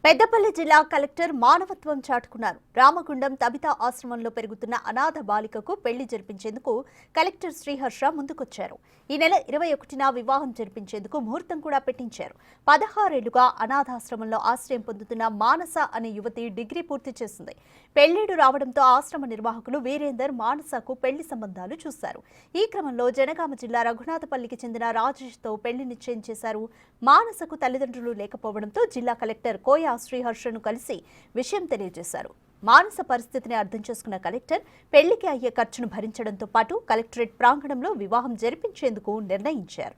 పెద్దపల్లి జిల్లా కలెక్టర్ మానవత్వం చాటుకున్నారు. రామగుండం తబితా ఆశ్రమంలో పెరుగుతున్న అనాథ బాలికకు పెళ్లి జరిపించేందుకు కలెక్టర్ శ్రీహర్ష ముందుకొచ్చారు. ఈ నెల 21న వివాహం జరిపించేందుకు ముహూర్తం కూడా పెట్టించారు. 16 ఏళ్లుగా అనాథాశ్రమంలో ఆశ్రయం పొందుతున్న మానస అనే యువతి డిగ్రీ పూర్తి చేసింది. పెళ్లిడు రావడంతో ఆశ్రమ నిర్వాహకులు వీరేందర్ మానసకు పెళ్లి సంబంధాలు చూశారు. ఈ క్రమంలో జనగామ జిల్లా రఘునాథపల్లికి చెందిన రాజేష్తో పెళ్లి నిశ్చయం చేశారు. మానసకు తల్లిదండ్రులు లేకపోవడంతో జిల్లా కలెక్టర్ కోయ శ్రీహర్షను కలిసి విషయం తెలియజేశారు. మానస పరిస్థితిని అర్థం చేసుకున్న కలెక్టర్ పెళ్లికి అయ్యే ఖర్చును భరించడంతో పాటు కలెక్టరేట్ ప్రాంగణంలో వివాహం జరిపించేందుకు నిర్ణయించారు.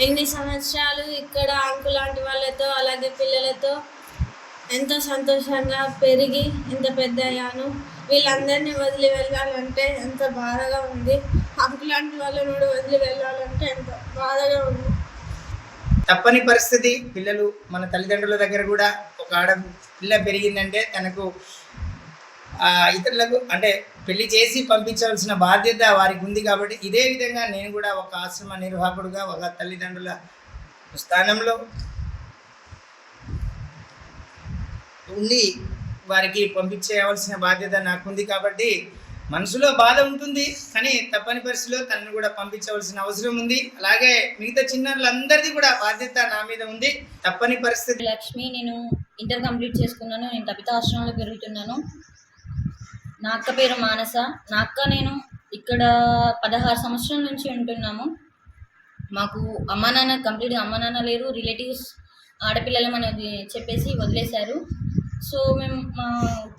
ఎన్ని సంవత్సరాలు ఇక్కడ అంకులాంటి వాళ్ళతో అలాగే పిల్లలతో ఎంతో సంతోషంగా పెరిగి ఇంత పెద్ద అయ్యాను. వీళ్ళందరినీ వదిలి వెళ్ళాలంటే ఎంత బాధగా ఉంది. అంకులాంటి వాళ్ళని కూడా వదిలి వెళ్ళాలంటే ఎంత బాధగా ఉంది. తప్పని పరిస్థితి. పిల్లలు మన తల్లిదండ్రుల దగ్గర కూడా ఒక పిల్ల పెరిగిందంటే తనకు ఇతరులకు అంటే పెళ్లి చేసి పంపించవలసిన బాధ్యత వారికి ఉంది. కాబట్టి ఇదే విధంగా నేను కూడా ఒక ఆశ్రమ నిర్వాహకుడుగా ఒక తల్లిదండ్రుల స్థానంలో ఉండి వారికి పంపించేయవలసిన బాధ్యత నాకుంది. కాబట్టి మనసులో బాధ ఉంటుంది, కానీ తప్పని పరిస్థితిలో తనను కూడా పంపించవలసిన అవసరం ఉంది. అలాగే మిగతా చిన్నారులందరిది కూడా బాధ్యత నా మీద ఉంది. తప్పని పరిస్థితి. లక్ష్మి, నేను ఇంటర్ కంప్లీట్ చేసుకున్నాను. నేను తబితా ఆశ్రమంలో పెరుగుతున్నాను. నా అక్క పేరు మానస. నా అక్క నేను ఇక్కడ 16 సంవత్సరాల నుంచి ఉంటున్నాము. మాకు అమ్మా నాన్న కంప్లీట్గా అమ్మ నాన్న లేరు. రిలేటివ్స్ ఆడపిల్లలు మనకి చెప్పేసి వదిలేశారు. సో మేము మా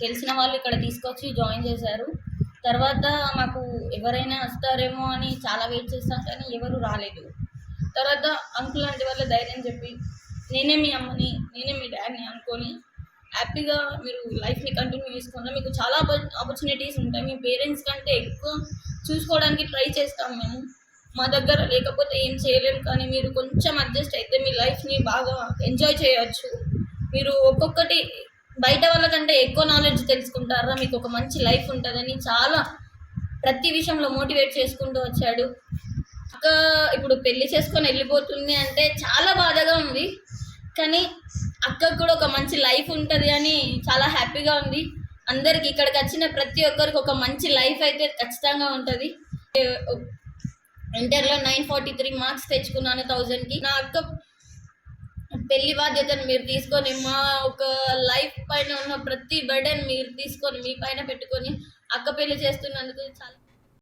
తెలిసిన వాళ్ళు ఇక్కడ తీసుకొచ్చి జాయిన్ చేశారు. తర్వాత మాకు ఎవరైనా వస్తారేమో అని చాలా వెయిట్ చేస్తాం, కానీ ఎవరు రాలేదు. తర్వాత అంకుల్ లాంటి వాళ్ళ ధైర్యం చెప్పి నేనే మీ అమ్మని, నేనే మీ డాడీని అనుకొని హ్యాపీగా మీరు లైఫ్ని కంటిన్యూ చేసుకుంటాం. మీకు చాలా ఆపర్చునిటీస్ ఉంటాయి. మీ పేరెంట్స్ కంటే ఎక్కువ చూసుకోవడానికి ట్రై చేస్తాం మేము. మా దగ్గర లేకపోతే ఏం చేయలేము, కానీ మీరు కొంచెం అడ్జస్ట్ అయితే మీ లైఫ్ని బాగా ఎంజాయ్ చేయవచ్చు. మీరు ఒక్కొక్కటి బయట వాళ్ళకంటే ఎక్కువ నాలెడ్జ్ తెలుసుకుంటారా, మీకు ఒక మంచి లైఫ్ ఉంటుందని చాలా ప్రతి విషయంలో మోటివేట్ చేసుకుంటూ వచ్చాడు. అక్క ఇప్పుడు పెళ్లి చేసుకొని వెళ్ళిపోతుంది అంటే చాలా బాధగా ఉంది, కానీ అక్కకు కూడా ఒక మంచి లైఫ్ ఉంటుంది అని చాలా హ్యాపీగా ఉంది. అందరికి ఇక్కడికి వచ్చిన ప్రతి ఒక్కరికి ఒక మంచి లైఫ్ అయితే ఖచ్చితంగా ఉంటుంది. ఇంటర్లో 943 మార్క్స్ తెచ్చుకున్నాను 1000కి. నా అక్క పెళ్లి బాధ్యతను మీరు తీసుకొని మా ఒక లైఫ్ పైన ఉన్న ప్రతి బర్డెన్ మీరు తీసుకొని మీ పైన పెట్టుకొని అక్క పెళ్లి చేస్తున్నందుకు చాలా